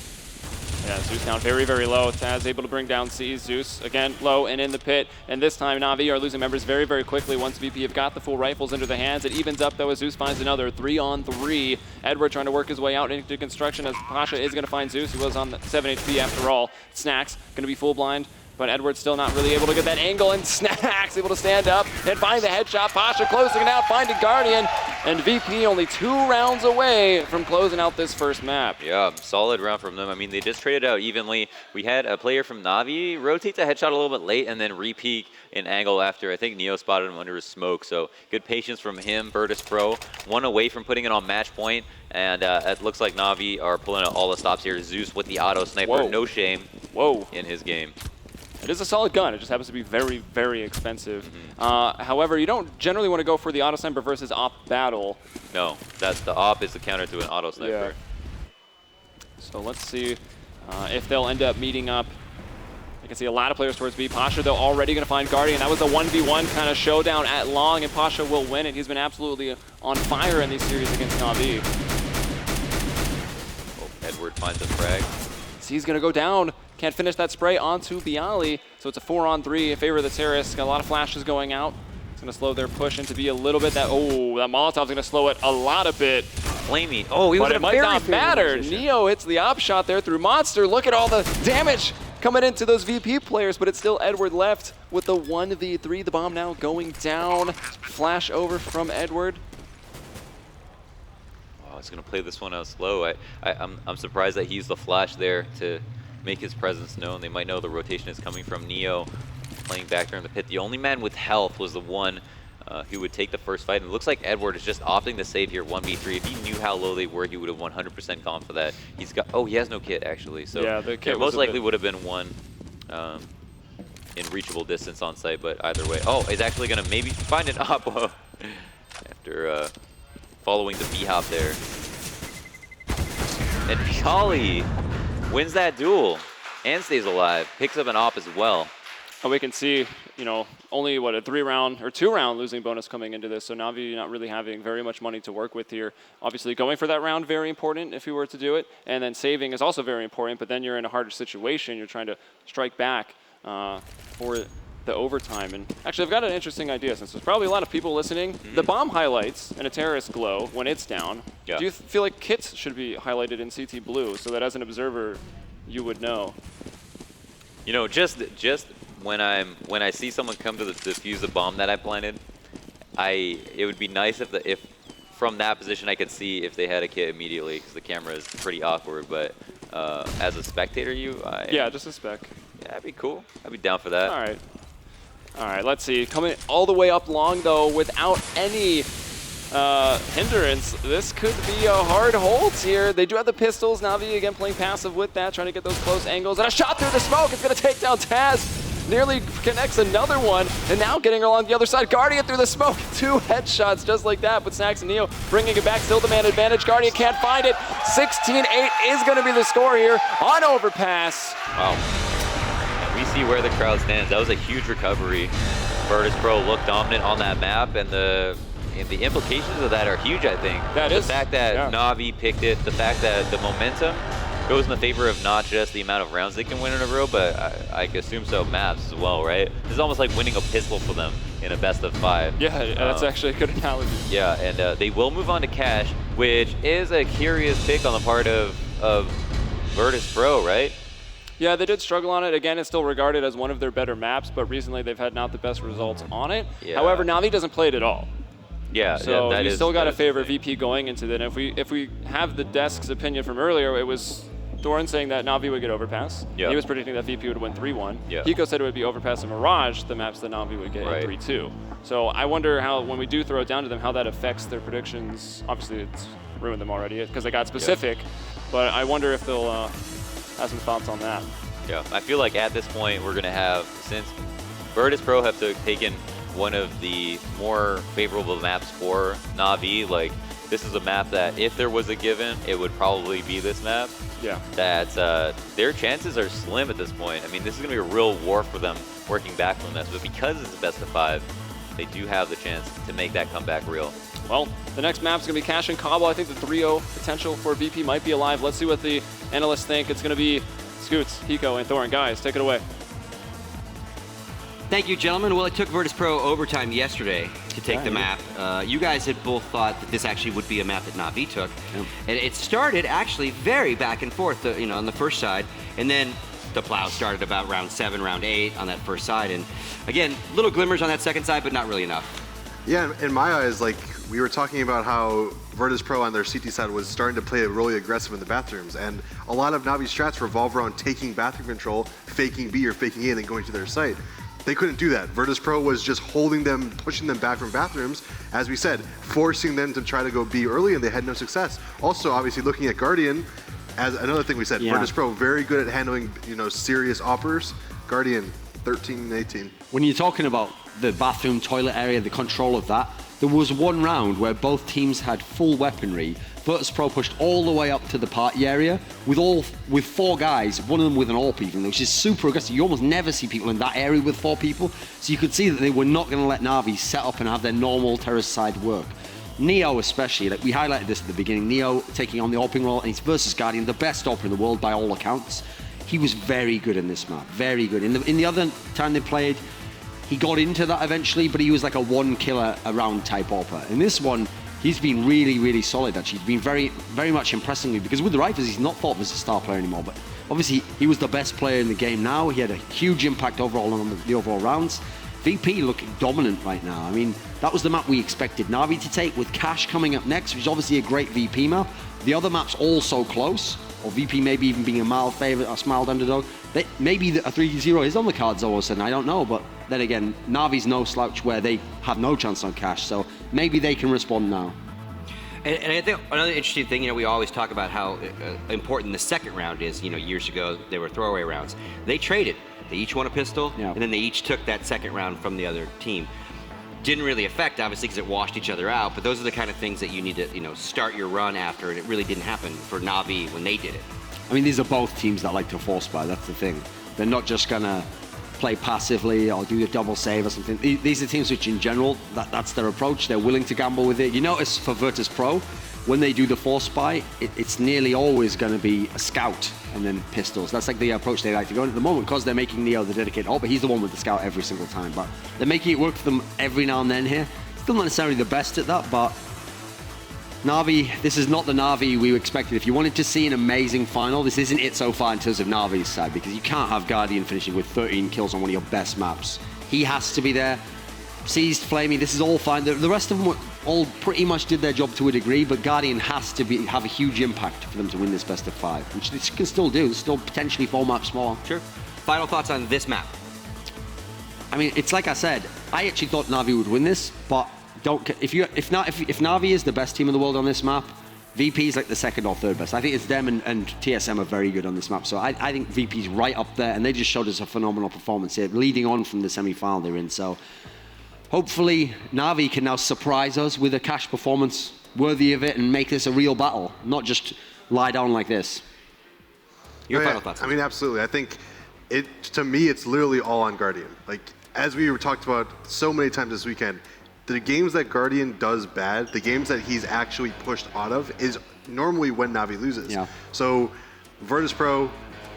Yeah, Zeus down very, very low. Taz able to bring down Zeus again low and in the pit. And this time Navi are losing members very, very quickly. Once VP have got the full rifles into the hands, it evens up though as Zeus finds another 3-on-3. Edward trying to work his way out into construction as Pasha is going to find Zeus. He was on 7 HP after all. Snacks going to be full blind. But Edward's still not really able to get that angle, and Snacks able to stand up and find the headshot. Pasha closing it out, finding Guardian, and VP only 2 rounds away from closing out this first map. Yeah, solid round from them. I mean, they just traded out evenly. We had a player from Navi rotate the headshot a little bit late and then re-peek in angle after. I think Neo spotted him under his smoke, so good patience from him. Virtus.Pro, 1 away from putting it on match point, and it looks like Navi are pulling out all the stops here. Zeus with the auto sniper, no shame in his game. It is a solid gun. It just happens to be very, very expensive. However, you don't generally want to go for the auto sniper versus op battle. No, that's the op is the counter to an auto sniper. Yeah. So let's see if they'll end up meeting up. I can see a lot of players towards B. Pasha, though, already going to find Guardian. That was a 1v1 kind of showdown at long, and Pasha will win it. He's been absolutely on fire in these series against Navi. Oh, Edward finds a frag. He's going to go down. Can't finish that spray onto Bialy. So it's a 4-on-3 in favor of the Terrorists. Got a lot of flashes going out. It's going to slow their push into be a little bit. That Molotov's going to slow it a lot a bit. Flamey. Oh, he was But in it a might very not favorable matter. position. Neo hits the op shot there through Monster. Look at all the damage coming into those VP players, but it's still Edward left with the 1v3. The bomb now going down. Flash over from Edward. Oh, he's going to play this one out slow. I'm surprised that he used the flash there to make his presence known. They might know the rotation is coming from Neo playing back there in the pit. The only man with health was the one who would take the first fight. And it looks like Edward is just opting to save here 1v3. If he knew how low they were, he would have 100% gone for that. He's got, he has no kit actually. So yeah, the kit most likely would have been one in reachable distance on site, but either way. Oh, he's actually going to maybe find an op after following the B-hop there. And Bialy wins that duel and stays alive, picks up an op as well. And we can see, only what, a 3-round or 2-round losing bonus coming into this. So Navi not really having very much money to work with here. Obviously going for that round, very important if you were to do it. And then saving is also very important, but then you're in a harder situation. You're trying to strike back for the overtime. And actually, I've got an interesting idea since there's probably a lot of people listening. The bomb highlights in a terrorist glow when it's down. Yeah. Do you feel like kits should be highlighted in CT blue so that as an observer, you would know? Just when I see someone come to defuse the bomb that I planted, it would be nice if from that position I could see if they had a kit immediately, because the camera is pretty awkward. But as a spectator, yeah, just a spec. Yeah, that'd be cool. I'd be down for that. All right, let's see. Coming all the way up long, though, without any hindrance. This could be a hard hold here. They do have the pistols. Navi, again, playing passive with that, trying to get those close angles. And a shot through the smoke. It's going to take down Taz. Nearly connects another one. And now getting along the other side. Guardian through the smoke. 2 headshots just like that. But Snacks and Neo bringing it back. Still the man advantage. Guardian can't find it. 16-8 is going to be the score here on Overpass. Wow. We see where the crowd stands. That was a huge recovery. Virtus.Pro looked dominant on that map, and the implications of that are huge, I think. The fact that Navi picked it, the fact that the momentum goes in the favor of not just the amount of rounds they can win in a row, but I assume so maps as well, right? This is almost like winning a pistol for them in a best of 5. Yeah, that's actually a good analogy. Yeah, and they will move on to Cash, which is a curious pick on the part of Virtus.Pro, right? Yeah, they did struggle on it. Again, it's still regarded as one of their better maps, but recently they've had not the best results on it. Yeah. However, Navi doesn't play it at all. Yeah, so yeah, you still got to favor VP going into that. If we have the desk's opinion from earlier, it was Thorin saying that Navi would get Overpass. Yeah. He was predicting that VP would win 3-1. Yeah. Hiko said it would be Overpass and Mirage, the maps that Navi would get in 3-2. So I wonder how, when we do throw it down to them, how that affects their predictions. Obviously, it's ruined them already because they got specific, but I wonder if they'll have some thoughts on that. Yeah, I feel like at this point we're going to have, since Virtus.Pro have taken one of the more favorable maps for Navi, like this is a map that if there was a given, it would probably be this map. Yeah. That their chances are slim at this point. I mean, this is going to be a real war for them working back from this, but because it's a best of 5, they do have the chance to make that comeback real. Well, the next map's going to be Cash and Cobble. I think the 3-0 potential for VP might be alive. Let's see what the analysts think. It's going to be Scoots, Hiko, and Thorin. Guys, take it away. Thank you, gentlemen. Well, it took Virtus.Pro overtime yesterday to take the map. You guys had both thought that this actually would be a map that Navi took. Yep. And it started actually very back and forth, on the first side. And then the plow started about round 7, round 8 on that first side. And again, little glimmers on that second side, but not really enough. Yeah, in my eyes, like we were talking about how Virtus.Pro on their CT side was starting to play really aggressive in the bathrooms, and a lot of Navi's strats revolve around taking bathroom control, faking B or faking A, and then going to their site. They couldn't do that. Virtus.Pro was just holding them, pushing them back from bathrooms, as we said, forcing them to try to go B early, and they had no success. Also, obviously, looking at Guardian, as another thing we said, Virtus.Pro very good at handling, serious offers. Guardian, 13 and 18. When you're talking about the bathroom, toilet area, the control of that, there was one round where both teams had full weaponry. Virtus.Pro pushed all the way up to the party area with 4 guys, one of them with an AWP even, which is super aggressive. You almost never see people in that area with 4 people. So you could see that they were not going to let Navi set up and have their normal terrorist side work. Neo especially, like we highlighted this at the beginning, Neo taking on the AWPing role, and he's versus Guardian, the best AWPer in the world by all accounts. He was very good in this map, very good. In the other time they played, he got into that eventually, but he was like a 1 killer around type AWPer. In this one, he's been really, really solid actually. He's been very, very much impressing me because with the Rifles, he's not thought of as a star player anymore, but obviously he was the best player in the game now. He had a huge impact overall on the overall rounds. VP looking dominant right now. I mean, that was the map we expected Navi to take with Cash coming up next, which is obviously a great VP map. The other maps all so close, or VP maybe even being a mild favorite, a mild underdog. Maybe a 3-0 is on the cards all of a sudden, I don't know, but then again, Navi's no slouch where they have no chance on Cash, so maybe they can respond now. And I think another interesting thing, we always talk about how important the second round is. Years ago, they were throwaway rounds. They traded. They each won a pistol, yeah, and then they each took that second round from the other team. Didn't really affect, obviously, because it washed each other out, but those are the kind of things that you need to, start your run after, and it really didn't happen for Navi when they did it. I mean, these are both teams that like to force buy, that's the thing. They're not just gonna play passively or do the double save or something. These are teams which in general, that's their approach. They're willing to gamble with it. You notice for Virtus.Pro, when they do the force buy, it's nearly always going to be a scout and then pistols. That's like the approach they like to go in at the moment because they're making Neo the dedicated but he's the one with the scout every single time. But they're making it work for them every now and then here. Still not necessarily the best at that, but Navi, this is not the Navi we expected. If you wanted to see an amazing final, this isn't it so far in terms of Navi's side because you can't have Guardian finishing with 13 kills on one of your best maps. He has to be there. Seized, Flamey, this is all fine. The rest of them all pretty much did their job to a degree, but Guardian has to have a huge impact for them to win this best of 5, which they can still do. Still potentially 4 maps more. Sure. Final thoughts on this map? I mean, it's like I said, I actually thought Navi would win this, but if Navi is the best team in the world on this map, VP is like the 2nd or 3rd best. I think it's them and TSM are very good on this map. So I think VP's right up there, and they just showed us a phenomenal performance here, leading on from the semi-final they're in. So hopefully Navi can now surprise us with a Cash performance worthy of it and make this a real battle, not just lie down like this. Your final thoughts? I mean, absolutely. I think to me, it's literally all on Guardian. Like, as we talked about so many times this weekend, the games that Guardian does bad, the games that he's actually pushed out of, is normally when Navi loses. Yeah. So Virtus.Pro,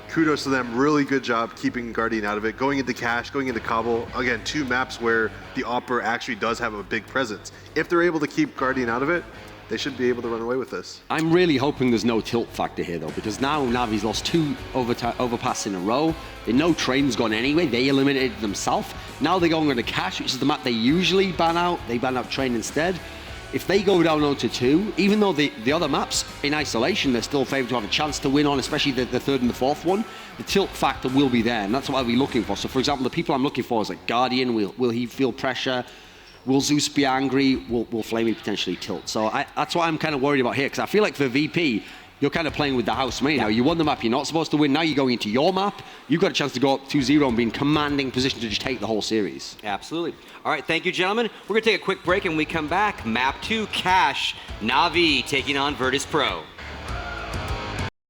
kudos to them. Really good job keeping Guardian out of it. Going into Cash, going into Cobble. Again, 2 maps where the AWPer actually does have a big presence. If they're able to keep Guardian out of it, they should be able to run away with this. I'm really hoping there's no tilt factor here, though, because now Navi's lost 2 overpass in a row. They know Train's gone anyway. They eliminated themselves. Now they're going on to Cash, which is the map they usually ban out. They ban out Train instead. If they go down 0-2, even though the other maps in isolation, they're still favored to have a chance to win on, especially the 3rd and the 4th one, the tilt factor will be there, and that's what I'll be looking for. So, for example, the people I'm looking for is like Guardian. Will he feel pressure? Will Zeus be angry? Will Flamey potentially tilt? So that's what I'm kind of worried about here, because I feel like for VP, you're kind of playing with the house mate. You know, you won the map you're not supposed to win. Now you're going into your map. You've got a chance to go up 2-0 and be in commanding position to just take the whole series. Absolutely. All right, thank you, gentlemen. We're going to take a quick break, and when we come back, map 2, Cash, Navi taking on Virtus.Pro.